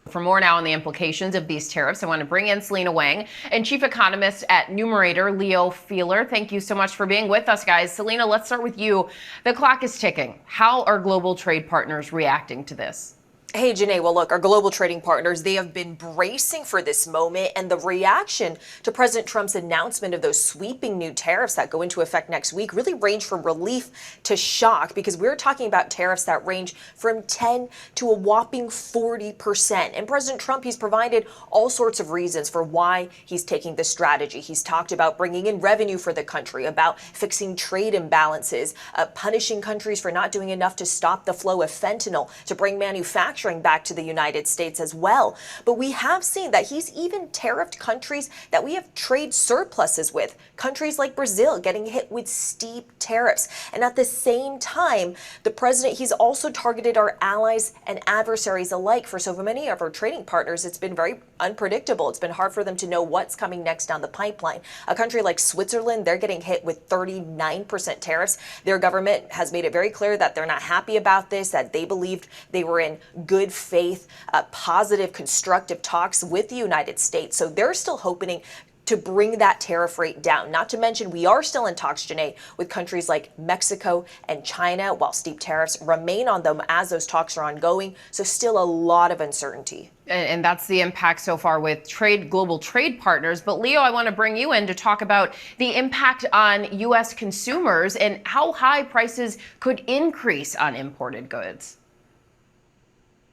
For more now on the implications of these tariffs, I want to bring in Selena Wang and chief economist at Numerator, Leo Feeler. Thank you so much for being with us, guys. Selena, let's start with you. The clock is ticking. How are global trade partners reacting to this? Hey, Janae. Well, look, our global trading partners, they have been bracing for this moment. And the reaction to President Trump's announcement of those sweeping new tariffs that go into effect next week really range from relief to shock, because we're talking about tariffs that range from 10 to a whopping 40%. And President Trump, he's provided all sorts of reasons for why he's taking this strategy. He's talked about bringing in revenue for the country, about fixing trade imbalances, punishing countries for not doing enough to stop the flow of fentanyl, to bring manufacturing back to the United States as well. But we have seen that he's even tariffed countries that we have trade surpluses with, countries like Brazil getting hit with steep tariffs. And at the same time, the president, he's also targeted our allies and adversaries alike. For so many of our trading partners, it's been very unpredictable. It's been hard for them to know what's coming next down the pipeline. A country like Switzerland, they're getting hit with 39% tariffs. Their government has made it very clear that they're not happy about this, that they believed they were in good faith, positive, constructive talks with the United States. So they're still hoping to bring that tariff rate down. Not to mention, we are still in talks, Janae, with countries like Mexico and China, while steep tariffs remain on them as those talks are ongoing. So still a lot of uncertainty. And that's the impact so far with global trade partners. But Leo, I want to bring you in to talk about the impact on U.S. consumers and how high prices could increase on imported goods.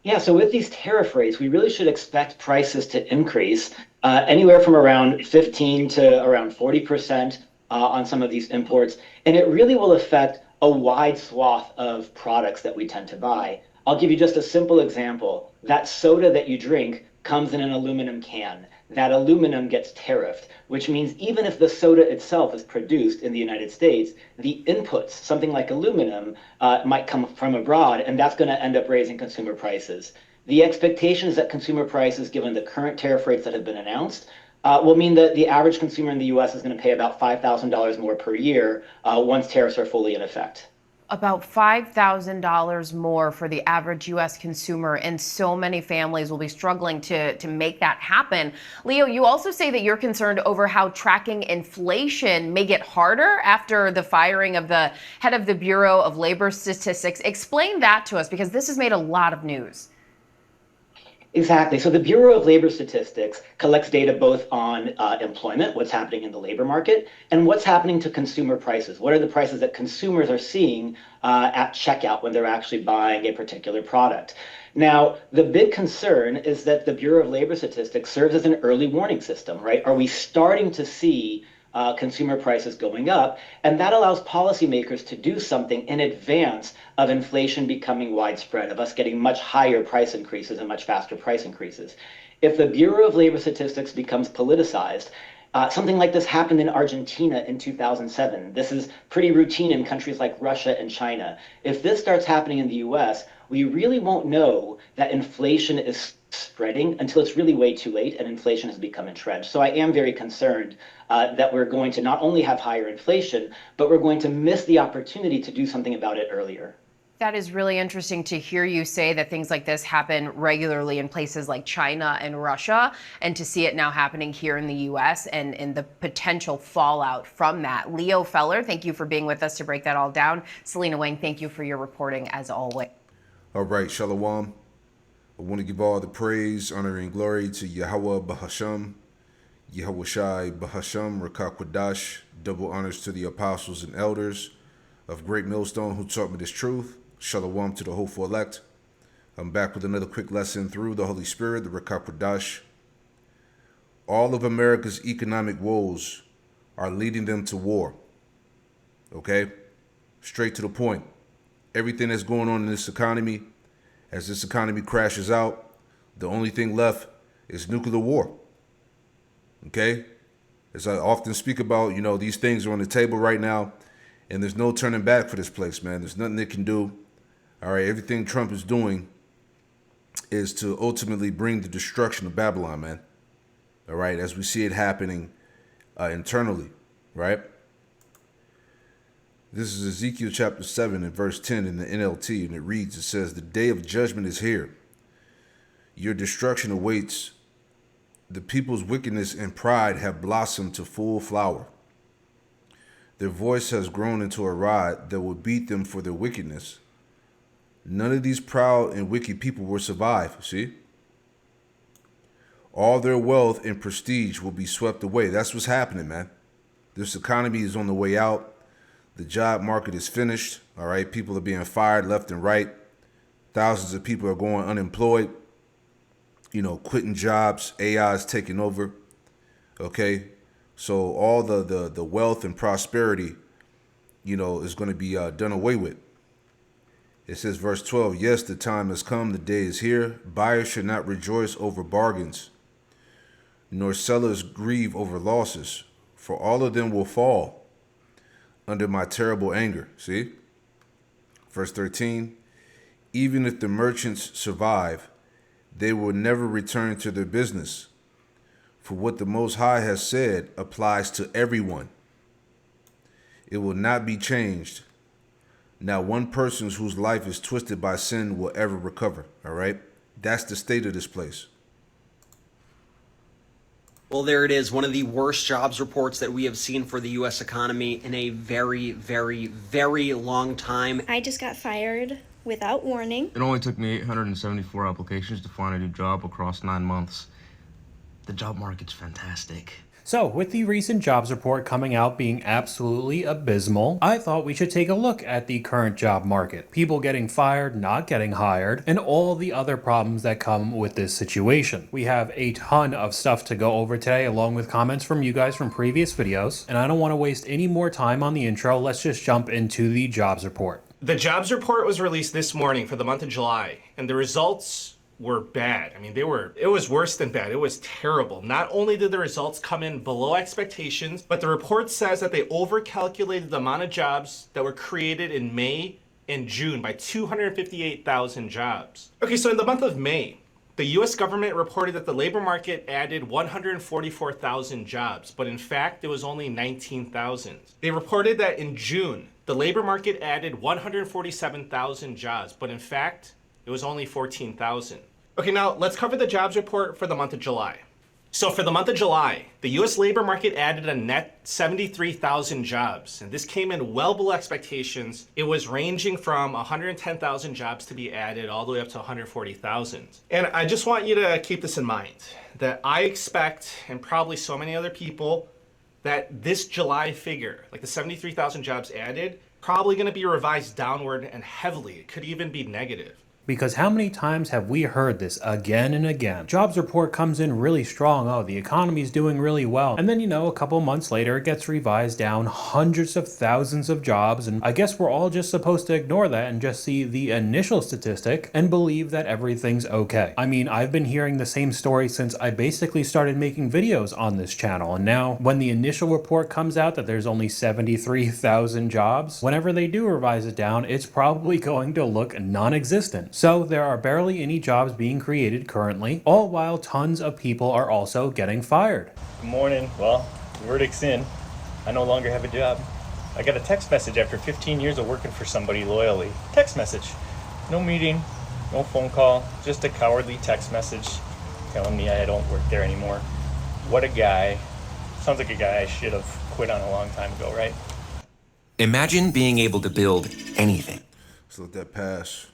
Yeah, so with these tariff rates, we really should expect prices to increase anywhere from around 15 to around 40% on some of these imports. And it really will affect a wide swath of products that we tend to buy. I'll give you just a simple example. That soda that you drink comes in an aluminum can. That aluminum gets tariffed, which means even if the soda itself is produced in the United States, the inputs, something like aluminum, might come from abroad, and that's going to end up raising consumer prices. The expectation is that consumer prices, given the current tariff rates that have been announced, will mean that the average consumer in the US is going to pay about $5,000 more per year once tariffs are fully in effect. About $5,000 more for the average U.S. consumer, and so many families will be struggling to make that happen. Leo, you also say that you're concerned over how tracking inflation may get harder after the firing of the head of the Bureau of Labor Statistics. Explain that to us, because this has made a lot of news. Exactly. So the Bureau of Labor Statistics collects data both on employment, what's happening in the labor market, and what's happening to consumer prices. What are the prices that consumers are seeing at checkout when they're actually buying a particular product? Now, the big concern is that the Bureau of Labor Statistics serves as an early warning system, right? Are we starting to see consumer prices going up? And that allows policymakers to do something in advance of inflation becoming widespread, of us getting much higher price increases and much faster price increases. If the Bureau of Labor Statistics becomes politicized, something like this happened in Argentina in 2007. This is pretty routine in countries like Russia and China. If this starts happening in the US, we really won't know that inflation is spreading until it's really way too late and inflation has become entrenched. So I am very concerned that we're going to not only have higher inflation, but we're going to miss the opportunity to do something about it earlier. That is really interesting to hear you say that things like this happen regularly in places like China and Russia, and to see it now happening here in the US and the potential fallout from that. Leo Feller, thank you for being with us to break that all down. Selena Wang, thank you for your reporting as always. All right, Shalom. I want to give all the praise, honor, and glory to Yahweh Bahasham, Yahweh Shai Bahasham, Rakakwadash. Double honors to the apostles and elders of Great Millstone who taught me this truth. Shalom to the hopeful elect. I'm back with another quick lesson through the Holy Spirit, the Rakakwadash. All of America's economic woes are leading them to war. Okay? Straight to the point. Everything that's going on in this economy, as this economy crashes out, the only thing left is nuclear war. Okay? As I often speak about, these things are on the table right now, and there's no turning back for this place, man. There's nothing they can do. All right, everything Trump is doing is to ultimately bring the destruction of Babylon, man. All right, as we see it happening internally, right? This is Ezekiel chapter 7 and verse 10 in the NLT, and it reads, it says, "The day of judgment is here. Your destruction awaits. The people's wickedness and pride have blossomed to full flower. Their voice has grown into a rod that will beat them for their wickedness. None of these proud and wicked people will survive, see? All their wealth and prestige will be swept away. That's what's happening, man. This economy is on the way out. The job market is finished, all right? People are being fired left and right. Thousands of people are going unemployed, quitting jobs. AI is taking over, okay? So all the wealth and prosperity, is going to be done away with. It says, verse 12, yes, the time has come, the day is here. Buyers should not rejoice over bargains, nor sellers grieve over losses, for all of them will fall under my terrible anger. See? Verse 13, even if the merchants survive, they will never return to their business. For what the Most High has said applies to everyone. It will not be changed. Not one person whose life is twisted by sin will ever recover. All right? That's the state of this place. Well, there it is. One of the worst jobs reports that we have seen for the U.S. economy in a very, very, very long time. I just got fired without warning. It only took me 874 applications to find a new job across 9 months. The job market's fantastic. So, with the recent jobs report coming out being absolutely abysmal, I thought we should take a look at the current job market. People getting fired, not getting hired, and all the other problems that come with this situation. We have a ton of stuff to go over today, along with comments from you guys from previous videos, and I don't want to waste any more time on the intro. Let's just jump into the jobs report. The jobs report was released this morning for the month of July, and the results were bad. I mean, it was worse than bad. It was terrible. Not only did the results come in below expectations, but the report says that they overcalculated the amount of jobs that were created in May and June by 258,000 jobs. Okay, so in the month of May, the US government reported that the labor market added 144,000 jobs, but in fact, it was only 19,000. They reported that in June, the labor market added 147,000 jobs, but in fact, it was only 14,000. Okay, now let's cover the jobs report for the month of July. So for the month of July, the US labor market added a net 73,000 jobs, and this came in well below expectations. It was ranging from 110,000 jobs to be added all the way up to 140,000. And I just want you to keep this in mind, that I expect, and probably so many other people, that this July figure, like the 73,000 jobs added, probably gonna be revised downward and heavily. It could even be negative. Because how many times have we heard this again and again? Jobs report comes in really strong. Oh, the economy's doing really well. And then, a couple months later, it gets revised down hundreds of thousands of jobs. And I guess we're all just supposed to ignore that and just see the initial statistic and believe that everything's okay. I mean, I've been hearing the same story since I basically started making videos on this channel. And now when the initial report comes out that there's only 73,000 jobs, whenever they do revise it down, it's probably going to look non-existent. So there are barely any jobs being created currently, all while tons of people are also getting fired. Good morning. Well, the verdict's in. I no longer have a job. I got a text message after 15 years of working for somebody loyally. Text message. No meeting, no phone call, just a cowardly text message telling me I don't work there anymore. What a guy. Sounds like a guy I should have quit on a long time ago, right? Imagine being able to build anything. Let's let that pass.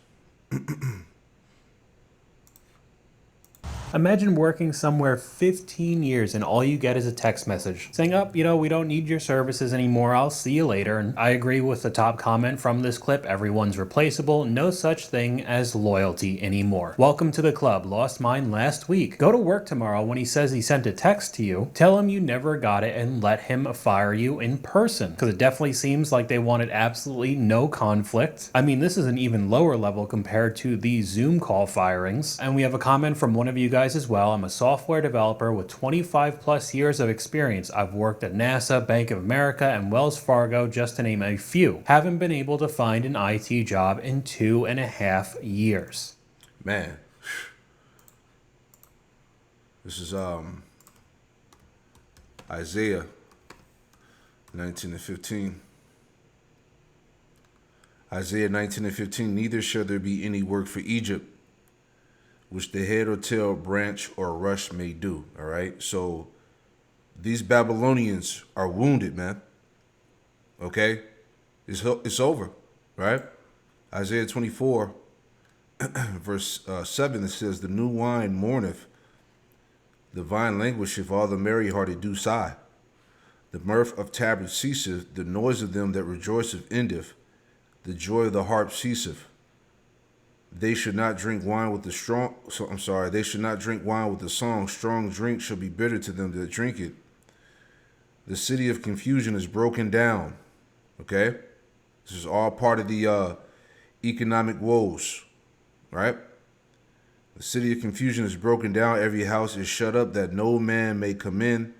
Imagine working somewhere 15 years and all you get is a text message saying, we don't need your services anymore. I'll see you later. And I agree with the top comment from this clip. Everyone's replaceable. No such thing as loyalty anymore. Welcome to the club. Lost mine last week. Go to work tomorrow when he says he sent a text to you. Tell him you never got it and let him fire you in person. Because it definitely seems like they wanted absolutely no conflict. I mean, this is an even lower level compared to the Zoom call firings. And we have a comment from one of you guys as well. I'm a software developer with 25 plus years of experience. I've worked at NASA, Bank of America, and Wells Fargo, just to name a few. Haven't been able to find an IT job in 2.5 years. Man. This is Isaiah 19 and 15. Isaiah 19 and 15, neither shall there be any work for Egypt, which the head or tail, branch, or rush may do. All right. So these Babylonians are wounded, man. Okay. It's over, right? Isaiah 24, verse 7, it says, the new wine mourneth, the vine languisheth, all the merry-hearted do sigh. The mirth of tabrets ceaseth, the noise of them that rejoiceth endeth, the joy of the harp ceaseth. They should not drink wine with the strong. They should not drink wine with the song. Strong drink shall be bitter to them that drink it. The city of confusion is broken down. Okay, this is all part of the economic woes, right? The city of confusion is broken down. Every house is shut up, that no man may come in.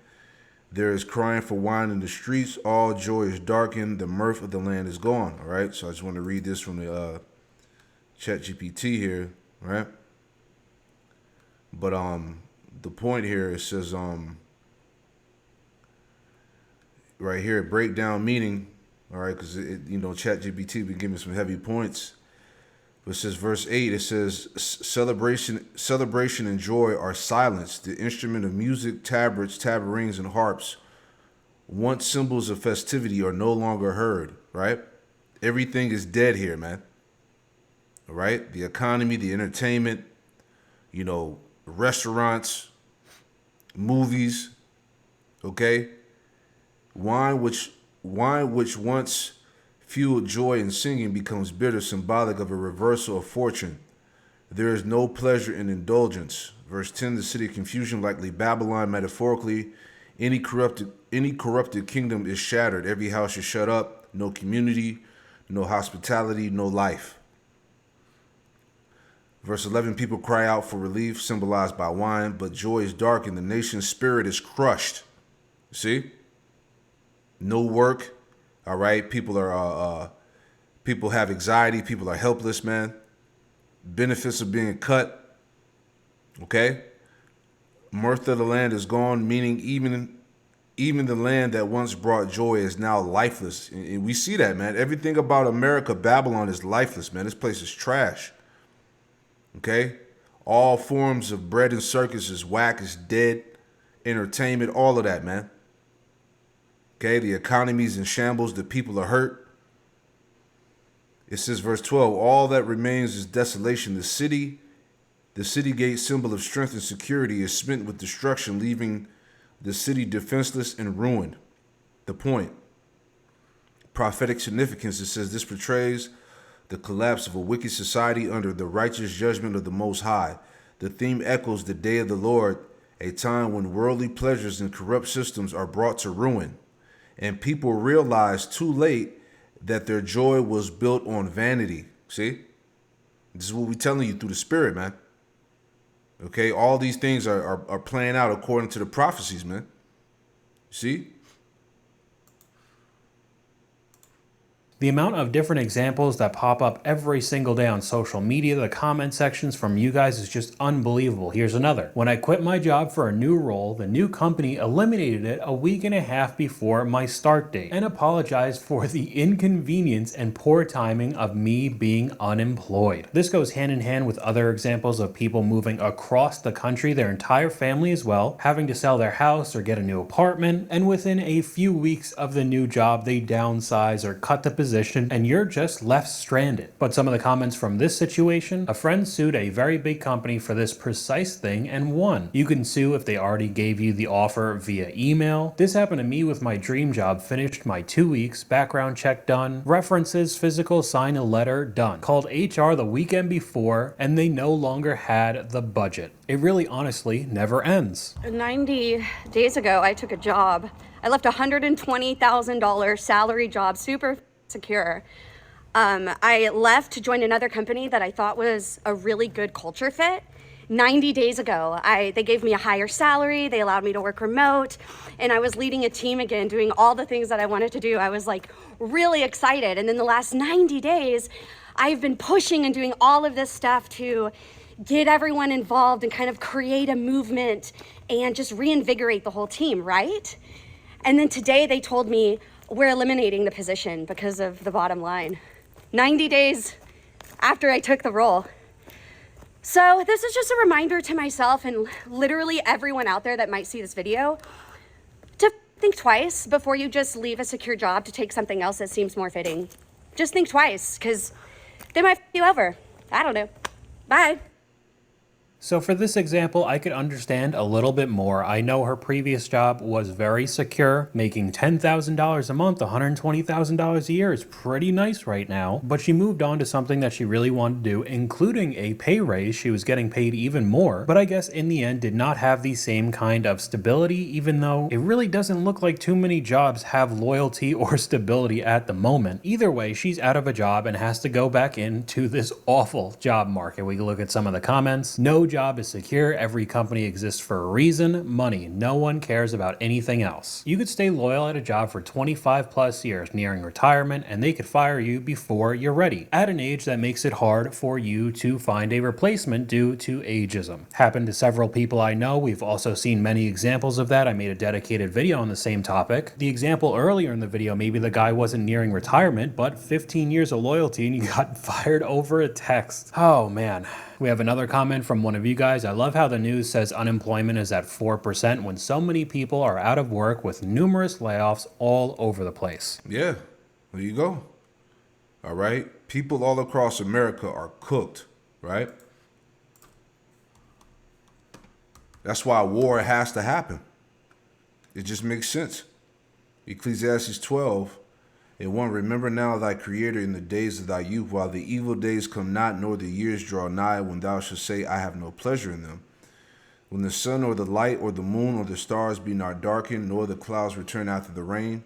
There is crying for wine in the streets. All joy is darkened. The mirth of the land is gone. All right. So I just want to read this from the Chat GPT here, right? But the point here, it says right here, breakdown meaning. All right, because Chat GPT been giving some heavy points. It says verse 8, it says celebration and joy are silenced. The instrument of music, tabrets, tabourines, and harps, once symbols of festivity, are no longer heard, right? Everything is dead here, man. All right? The economy, the entertainment, restaurants, movies, okay? Wine which once fueled joy and singing becomes bitter, symbolic of a reversal of fortune. There is no pleasure in indulgence. Verse 10, the city of confusion, likely Babylon, metaphorically, any corrupted kingdom is shattered. Every house is shut up. No community, no hospitality, no life. Verse 11, people cry out for relief, symbolized by wine, but joy is darkened. The nation's spirit is crushed. See? No work. All right, people have anxiety. People are helpless, man. Benefits are being cut. Okay, mirth of the land is gone, meaning even the land that once brought joy is now lifeless. And we see that, man. Everything about America, Babylon, is lifeless, man. This place is trash. Okay, all forms of bread and circus is whack, is dead. Entertainment, all of that, man. Okay, the economy's in shambles, the people are hurt. It says, verse 12, all that remains is desolation. The city gate, symbol of strength and security, is smitten with destruction, leaving the city defenseless and ruined. The point. Prophetic significance, it says, this portrays the collapse of a wicked society under the righteous judgment of the Most High. The theme echoes the day of the Lord, a time when worldly pleasures and corrupt systems are brought to ruin. And people realize too late that their joy was built on vanity. See? This is what we're telling you through the Spirit, man. Okay? All these things are playing out according to the prophecies, man. See? The amount of different examples that pop up every single day on social media, the comment sections from you guys, is just unbelievable. Here's another. When I quit my job for a new role, the new company eliminated it a week and a half before my start date and apologized for the inconvenience and poor timing of me being unemployed. This goes hand in hand with other examples of people moving across the country, their entire family as well, having to sell their house or get a new apartment, and within a few weeks of the new job, they downsize or cut the position, and you're just left stranded. But some of the comments from this situation: a friend sued a very big company for this precise thing and won. You can sue if they already gave you the offer via email. This happened to me with my dream job. Finished my 2 weeks, background check done, references, physical, sign a letter done. Called HR the weekend before, and they no longer had the budget. It really honestly never ends. 90 days ago, I took a job. I left a $120,000 salary job, super secure. I left to join another company that I thought was a really good culture fit. 90 days ago, they gave me a higher salary, they allowed me to work remote, and I was leading a team again, doing all the things that I wanted to do. I was like really excited. And then the last 90 days, I've been pushing and doing all of this stuff to get everyone involved and kind of create a movement and just reinvigorate the whole team, right? And then today they told me, we're eliminating the position because of the bottom line. 90 days after I took the role. So this is just a reminder to myself and literally everyone out there that might see this video to think twice before you just leave a secure job to take something else that seems more fitting. Just think twice, because they might f you over. I don't know. Bye. So for this example, I could understand a little bit more. I know her previous job was very secure, making $10,000 a month, $120,000 a year is pretty nice right now. But she moved on to something that she really wanted to do, including a pay raise. She was getting paid even more, but I guess in the end did not have the same kind of stability, even though it really doesn't look like too many jobs have loyalty or stability at the moment. Either way, she's out of a job and has to go back into this awful job market. We can look at some of the comments. No job is secure. Every company exists for a reason. Money. No one cares about anything else. You could stay loyal at a job for 25 plus years, nearing retirement, and they could fire you before you're ready, at an age that makes it hard for you to find a replacement due to ageism. Happened to several people I know. We've also seen many examples of that. I made a dedicated video on the same topic. The example earlier in the video, maybe the guy wasn't nearing retirement, but 15 years of loyalty and you got fired over a text. Oh man. We have another comment from one of you guys. I love how the news says unemployment is at 4% when so many people are out of work with numerous layoffs all over the place. Yeah, there you go. All right. People all across America are cooked, right? That's why war has to happen. It just makes sense. Ecclesiastes 12:1, remember now thy Creator in the days of thy youth, while the evil days come not, nor the years draw nigh, when thou shalt say, I have no pleasure in them. When the sun or the light or the moon or the stars be not darkened, nor the clouds return after the rain.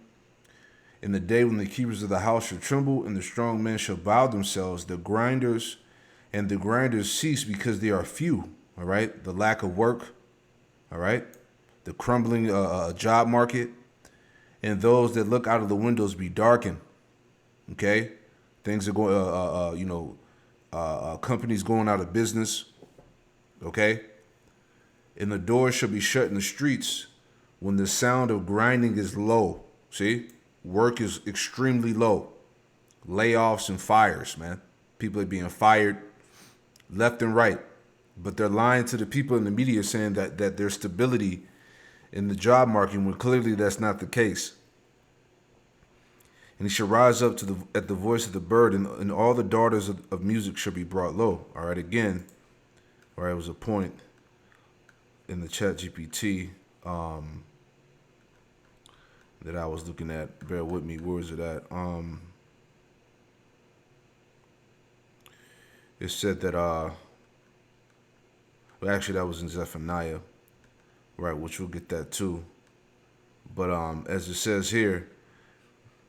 In the day when the keepers of the house shall tremble, and the strong men shall bow themselves, the grinders cease because they are few. All right, the lack of work. All right, the crumbling job market. And those that look out of the windows be darkened. Okay, things are going. Companies going out of business. Okay, and the doors shall be shut in the streets when the sound of grinding is low. See, work is extremely low. Layoffs and fires, man. People are being fired left and right, but they're lying to the people in the media saying that there's stability in the job market, when clearly that's not the case. And he shall rise up at the voice of the bird, and all the daughters of music shall be brought low. All right, again, all right, it was a point in the chat GPT that I was looking at. Bear with me. Where is it at? It said that, well, actually, that was in Zephaniah. Right, which we'll get that too. But as it says here,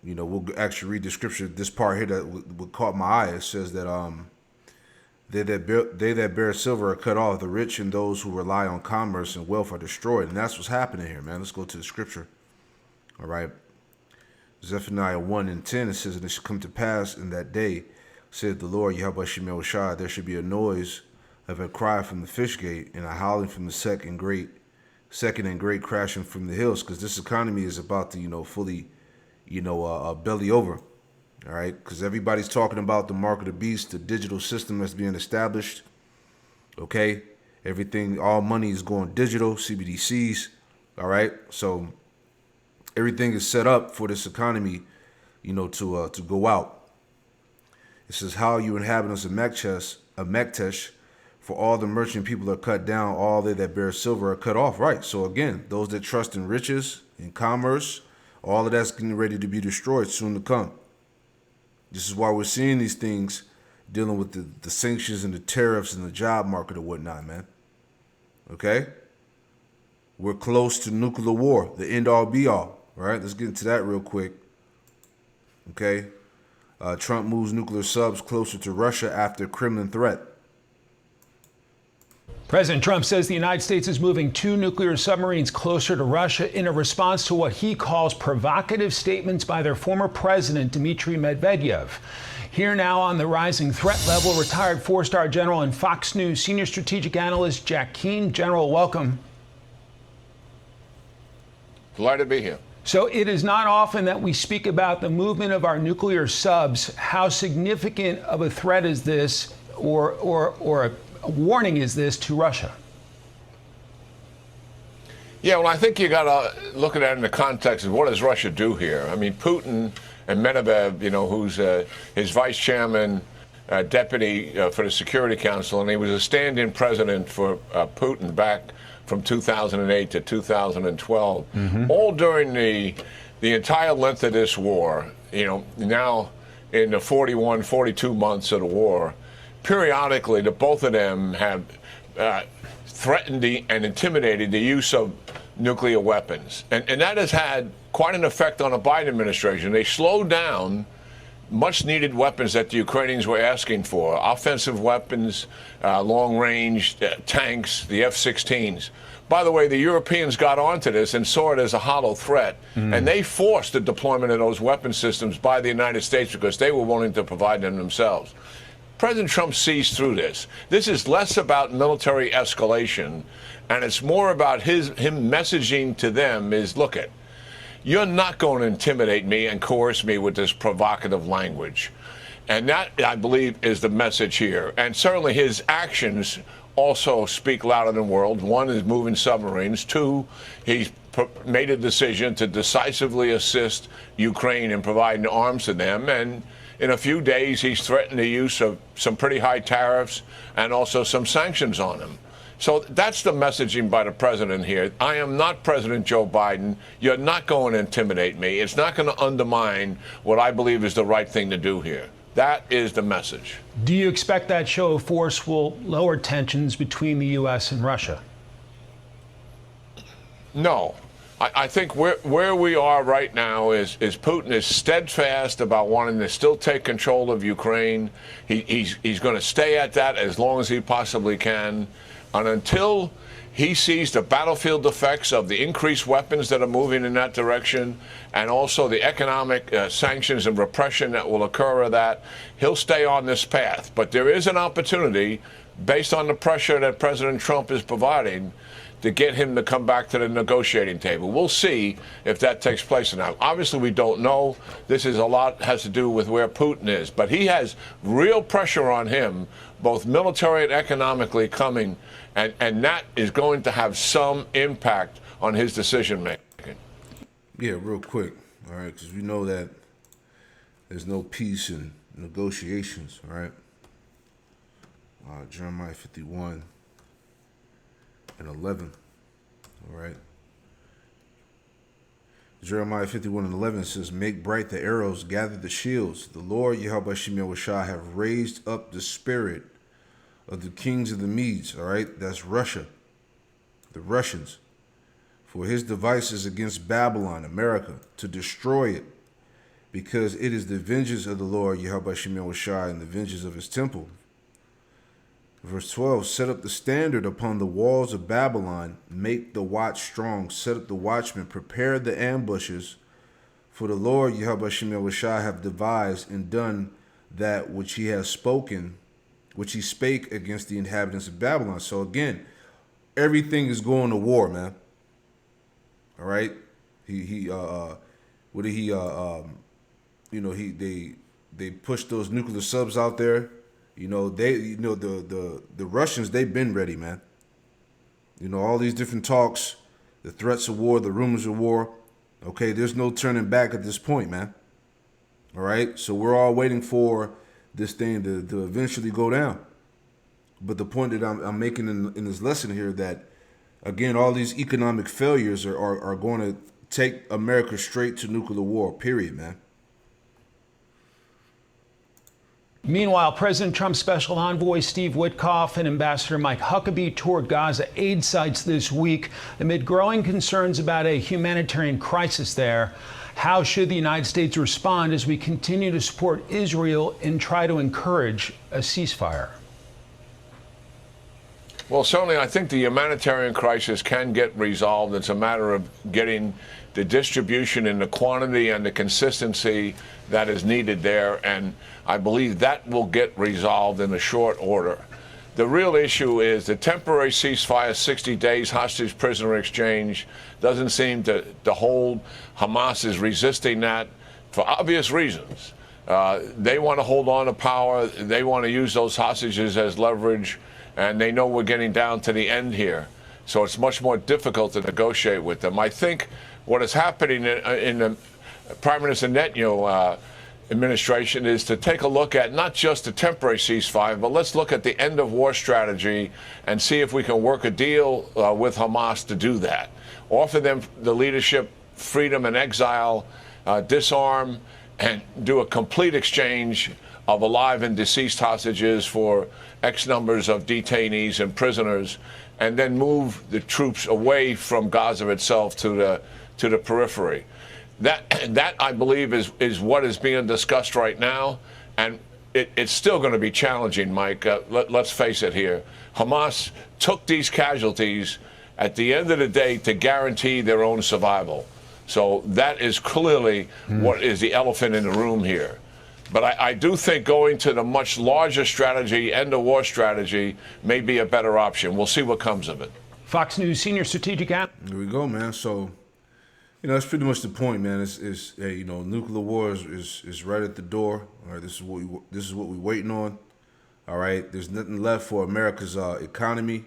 we'll actually read the scripture. This part here that what caught my eye, it says that they that bear silver are cut off, the rich and those who rely on commerce and wealth are destroyed. And that's what's happening here, man. Let's go to the scripture. All right. Zephaniah 1:10, it says, and it shall come to pass in that day, said the Lord, Yahweh Shemel Shai, there should be a noise of a cry from the fish gate and a howling from the second and great crashing from the hills, because this economy is about to, fully, belly over. All right, because everybody's talking about the mark of the beast, the digital system that's being established. Okay, everything, all money is going digital, CBDCs. All right, so everything is set up for this economy, to go out. It says, how you inhabitants of Mektesh, for all the merchant people are cut down, all they that bear silver are cut off. Right. So again, those that trust in riches, in commerce, all of that's getting ready to be destroyed soon to come. This is why we're seeing these things dealing with the sanctions and the tariffs and the job market and whatnot, man. Okay? We're close to nuclear war, the end all be all. All right, let's get into that real quick. Okay? Trump moves nuclear subs closer to Russia after Kremlin threat. President Trump says the United States is moving 2 nuclear submarines closer to Russia in a response to what he calls provocative statements by their former president, Dmitry Medvedev. Here now on the rising threat level, retired 4-star general and Fox News senior strategic analyst Jack Keane. General, welcome. Delighted to be here. So it is not often that we speak about the movement of our nuclear subs. How significant of a threat is this, or a warning is this to Russia? Yeah, well, I think you got to look at that in the context of what does Russia do here? I mean, Putin and Medvedev, who's his vice chairman, deputy for the Security Council, and he was a stand-in president for Putin back from 2008 to 2012. All during the entire length of this war, now in the 41, 42 months of the war, periodically the both of them have threatened and intimidated the use of nuclear weapons. And that has had quite an effect on the Biden administration. They slowed down much needed weapons that the Ukrainians were asking for, offensive weapons, long-range tanks, the F-16s. By the way, the Europeans got onto this and saw it as a hollow threat, and they forced the deployment of those weapon systems by the United States because they were willing to provide them themselves. President Trump sees through this. This is less about military escalation, and it's more about him messaging to them is, look it, you're not going to intimidate me and coerce me with this provocative language. And that, I believe, is the message here. And certainly his actions also speak louder than words. One is moving submarines. Two, he's made a decision to decisively assist Ukraine in providing arms to them. And in a few days, he's threatened the use of some pretty high tariffs and also some sanctions on them. So that's the messaging by the president here. I am not President Joe Biden. You're not going to intimidate me. It's not going to undermine what I believe is the right thing to do here. That is the message. Do you expect that show of force will lower tensions between the U.S. and Russia? No. I think where we are right now is Putin is steadfast about wanting to still take control of Ukraine. He's going to stay at that as long as he possibly can. And until he sees the battlefield effects of the increased weapons that are moving in that direction and also the economic sanctions and repression that will occur of that, he'll stay on this path. But there is an opportunity, based on the pressure that President Trump is providing, to get him to come back to the negotiating table. We'll see if that takes place or not. Obviously, we don't know. This is a lot has to do with where Putin is. But he has real pressure on him, both military and economically coming, and that is going to have some impact on his decision making. Yeah, real quick, all right, because we know that there's no peace in negotiations, all right? Jeremiah 51 and 11, all right? Jeremiah 51 and 11 says, make bright the arrows, gather the shields. The Lord, Yahweh Shem Yahushua, have raised up the spirit of the kings of the Medes, all right? That's Russia, the Russians, for his devices against Babylon, America, to destroy it, because it is the vengeance of the Lord, Yahweh Shem Yahushua, and the vengeance of his temple. Verse 12, set up the standard upon the walls of Babylon, make the watch strong, set up the watchmen, prepare the ambushes, for the Lord, Yahweh Shem Yahushua, have devised and done that which he has spoken, which he spake against the inhabitants of Babylon. So again, everything is going to war, man. All right, they pushed those nuclear subs out there. The Russians, they've been ready, man. All these different talks, the threats of war, the rumors of war. Okay, there's no turning back at this point, man. All right, so we're all waiting for this thing to eventually go down. But the point that I'm making in this lesson here, that again, all these economic failures are going to take America straight to nuclear war, period, man. Meanwhile, President Trump's special envoy Steve Witkoff and Ambassador Mike Huckabee toured Gaza aid sites this week amid growing concerns about a humanitarian crisis there. How should the United States respond as we continue to support Israel and try to encourage a ceasefire? Well, certainly, I think the humanitarian crisis can get resolved. It's a matter of getting the distribution and the quantity and the consistency that is needed there. And I believe that will get resolved in a short order. The real issue is the temporary ceasefire, 60 days hostage prisoner exchange, doesn't seem to hold. Hamas is resisting that for obvious reasons. They want to hold on to power. They want to use those hostages as leverage. and they know we're getting down to the end here. So it's much more difficult to negotiate with them. I think what is happening in the Prime Minister Netanyahu administration is to take a look at not just a temporary ceasefire, but let's look at the end of war strategy and see if we can work a deal with Hamas to do that. Offer them the leadership, freedom and exile, disarm, and do a complete exchange of alive and deceased hostages for X numbers of detainees and prisoners, and then move the troops away from Gaza itself to the periphery. That I believe is what is being discussed right now, and it's still going to be challenging, Mike. Let's face it here. Hamas took these casualties at the end of the day to guarantee their own survival. So that is clearly what is the elephant in the room here. But I do think going to the much larger strategy, end of war strategy, may be a better option. We'll see what comes of it. Fox News senior strategic analyst. Here we go, man. So, that's pretty much the point, man. Hey, nuclear war is right at the door. All right, this is what we're waiting on. All right, there's nothing left for America's economy.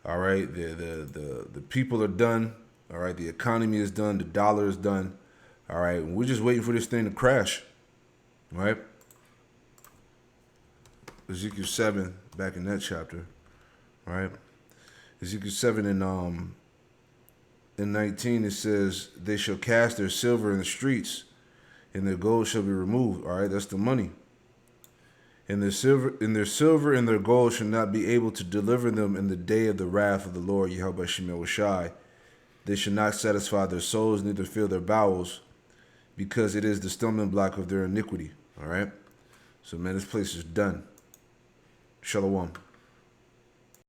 All right, the people are done. All right, the economy is done. The dollar is done. All right, and we're just waiting for this thing to crash. All right. Ezekiel 7, back in that chapter. All right. Ezekiel 7 and in 19 it says, "They shall cast their silver in the streets, and their gold shall be removed." All right, that's the money. And their silver and their gold shall not be able to deliver them in the day of the wrath of the Lord Yahweh Shemel Shai. They shall not satisfy their souls, neither fill their bowels, because it is the stumbling block of their iniquity. All right. So, man, this place is done. Shalom.